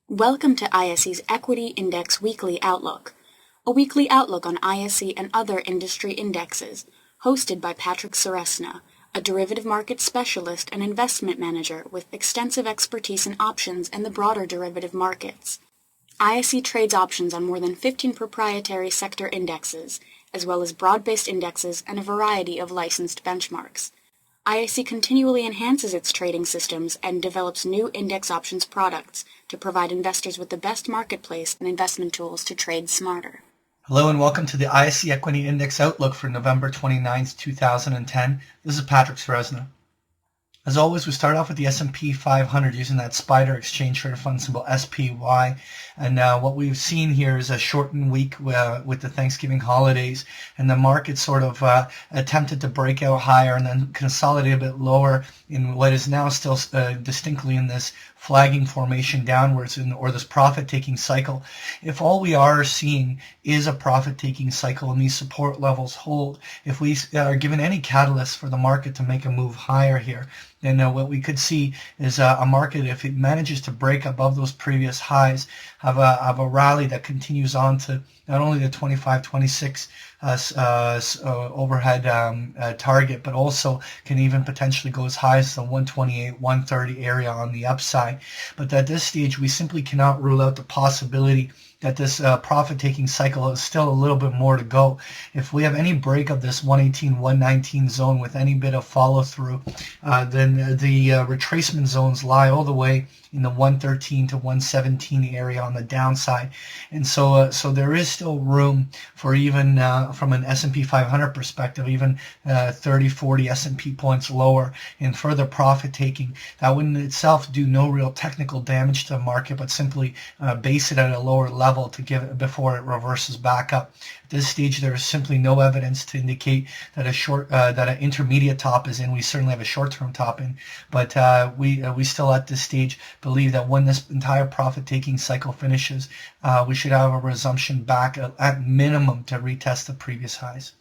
Welcome to ISE's Equity Index Weekly Outlook, a weekly outlook on ISE and other industry indexes, hosted by Patrick Ceresna, a derivative market specialist and investment manager with extensive expertise in options and the broader derivative markets. ISE trades options on more than 15 proprietary sector indexes, as well as broad-based indexes and a variety of licensed benchmarks. ISE continually enhances its trading systems and develops new index options products to provide investors with the best marketplace and investment tools to trade smarter. Hello and welcome to the ISE Equity Index Outlook for November 29th, 2010. This is Patrick Ceresna. As always, we start off with the S&P 500 using that SPDR exchange traded fund symbol SPY. And what we've seen here is a shortened week with the Thanksgiving holidays, and the market sort of attempted to break out higher and then consolidate a bit lower in what is now still distinctly in this flagging formation downwards or this profit-taking cycle. If all we are seeing is a profit-taking cycle and these support levels hold, if we are given any catalyst for the market to make a move higher here, then what we could see is a market, if it manages to break above those previous highs, have a rally that continues on to not only the 25-26 overhead target, but also can even potentially go as high as the 128, 130 area on the upside. But at this stage, we simply cannot rule out the possibility that this profit-taking cycle is still a little bit more to go. If we have any break of this 118, 119 zone with any bit of follow-through, then the retracement zones lie all the way in the 113 to 117 area on the downside. And so there is still room for even from an S&P 500 perspective, even 30, 40 S&P points lower in further profit taking. That would in itself do no real technical damage to the market, but simply base it at a lower level to give it before it reverses back up. At this stage, there is simply no evidence to indicate that that an intermediate top is in. We certainly have a short-term top in, but we still at this stage believe that when this entire profit-taking cycle finishes, we should have a resumption back at minimum to retest the previous highs.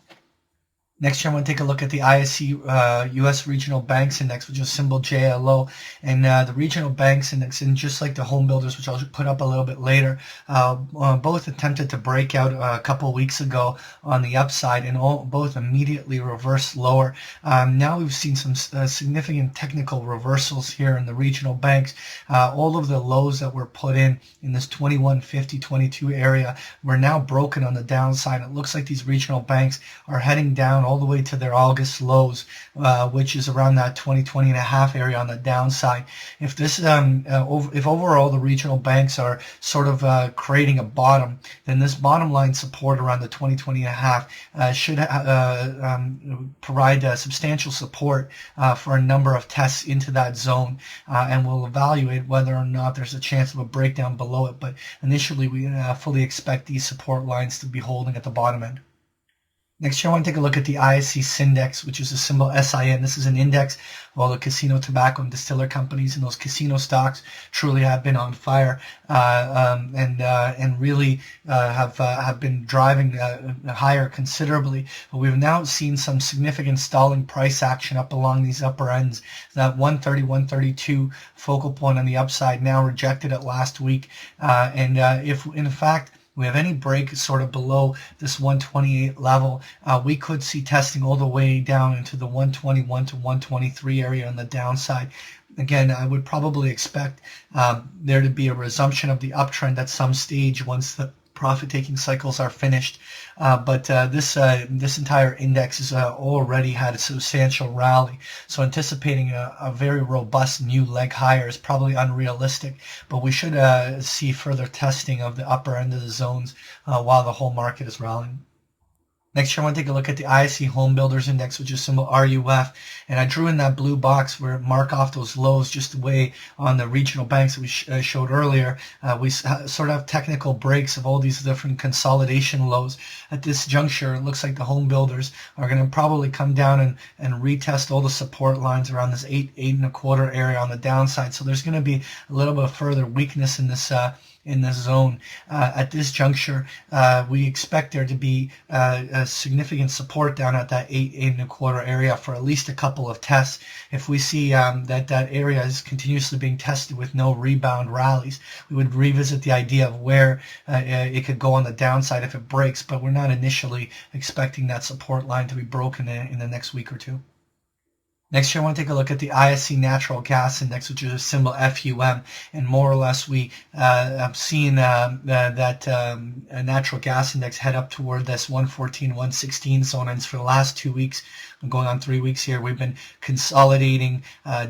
Next here, I want to take a look at the ISE U.S. Regional Banks Index, which is symbol JLO. And the Regional Banks Index, and just like the home builders, which I'll put up a little bit later, both attempted to break out a couple weeks ago on the upside, and both immediately reversed lower. Now we've seen some significant technical reversals here in the regional banks. All of the lows that were put in this 2150, 22 area were now broken on the downside. It looks like these regional banks are heading down all the way to their August lows, which is around that 20 and a half area on the downside. If this, if overall the regional banks are sort of creating a bottom, then this bottom line support around the 20 and a half should provide substantial support for a number of tests into that zone, and we'll evaluate whether or not there's a chance of a breakdown below it. But initially, we fully expect these support lines to be holding at the bottom end. Next here, I want to take a look at the ISE Syndex, which is a symbol SIN. This is an index of all the casino, tobacco, and distiller companies, and those casino stocks truly have been on fire and really have been driving higher considerably. But we've now seen some significant stalling price action up along these upper ends. That 130, 132 focal point on the upside now rejected it last week, and if in fact we have any break sort of below this 128 level, we could see testing all the way down into the 121 to 123 area on the downside. Again, I would probably expect there to be a resumption of the uptrend at some stage once the profit-taking cycles are finished. But this entire index has already had a substantial rally. So anticipating a very robust new leg higher is probably unrealistic. But we should see further testing of the upper end of the zones while the whole market is rallying. Next here, I want to take a look at the ISE Home Builders Index, which is symbol RUF. And I drew in that blue box where mark off those lows just the way on the regional banks that we showed earlier. We sort of have technical breaks of all these different consolidation lows. At this juncture, it looks like the home builders are going to probably come down and retest all the support lines around this 8 and a quarter area on the downside. So there's going to be a little bit of further weakness in this in this zone. At this juncture, we expect there to be a significant support down at that 8.25 area for at least a couple of tests. If we see that area is continuously being tested with no rebound rallies, we would revisit the idea of where it could go on the downside if it breaks, but we're not initially expecting that support line to be broken in the next week or two. Next here, I want to take a look at the ISE Natural Gas Index, which is a symbol FUM, and more or less we have seen that natural gas index head up toward this 114, 116 zone, and for the last 2 weeks, going on 3 weeks here, we've been consolidating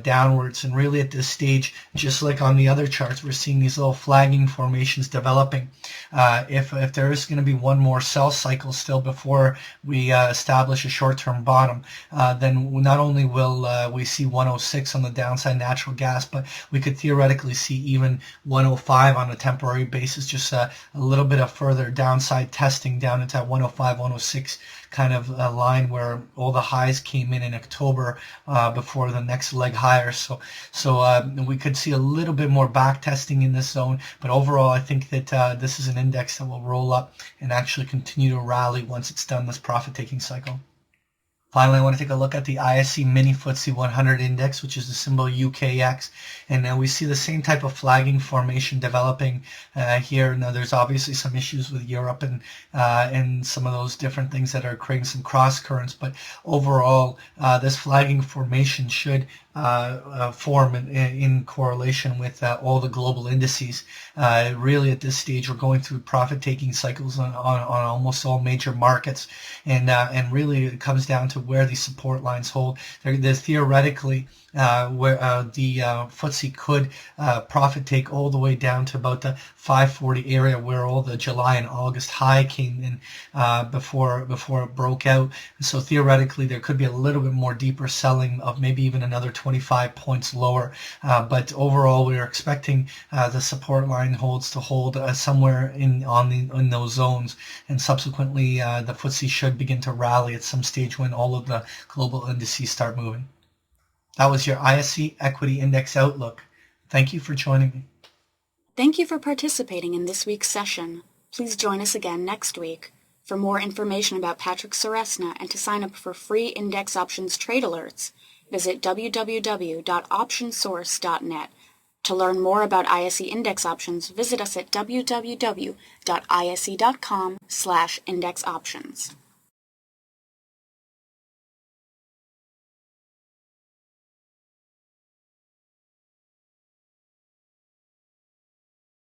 downwards, and really at this stage, just like on the other charts, we're seeing these little flagging formations developing. If there is going to be one more sell cycle still before we establish a short-term bottom, then not only will we see 106 on the downside natural gas, but we could theoretically see even 105 on a temporary basis, just a little bit of further downside testing down into that 105, 106 kind of line where all the highs came in October before the next leg higher. So we could see a little bit more back testing in this zone, but overall I think that this is an index that will roll up and actually continue to rally once it's done this profit-taking cycle. Finally, I want to take a look at the ISE Mini FTSE 100 Index, which is the symbol UKX. And we see the same type of flagging formation developing here. Now, there's obviously some issues with Europe and some of those different things that are creating some cross currents. But overall, this flagging formation should form in correlation with all the global indices. Really, at this stage, we're going through profit-taking cycles on almost all major markets. And really, it comes down to where these support lines hold. There's theoretically where the FTSE could profit take all the way down to about the 540 area where all the July and August high came in before it broke out. So theoretically, there could be a little bit more deeper selling of maybe even another 25 points lower. But overall, we're expecting the support line holds to hold somewhere in those zones, and subsequently the FTSE should begin to rally at some stage when all of the global indices start moving. That was your ISE Equity Index Outlook. Thank you for joining me. Thank you for participating in this week's session. Please join us again next week. For more information about Patrick Ceresna and to sign up for free index options trade alerts, visit www.optionsource.net. To learn more about ISE index options, visit us at www.ise.com/indexoptions.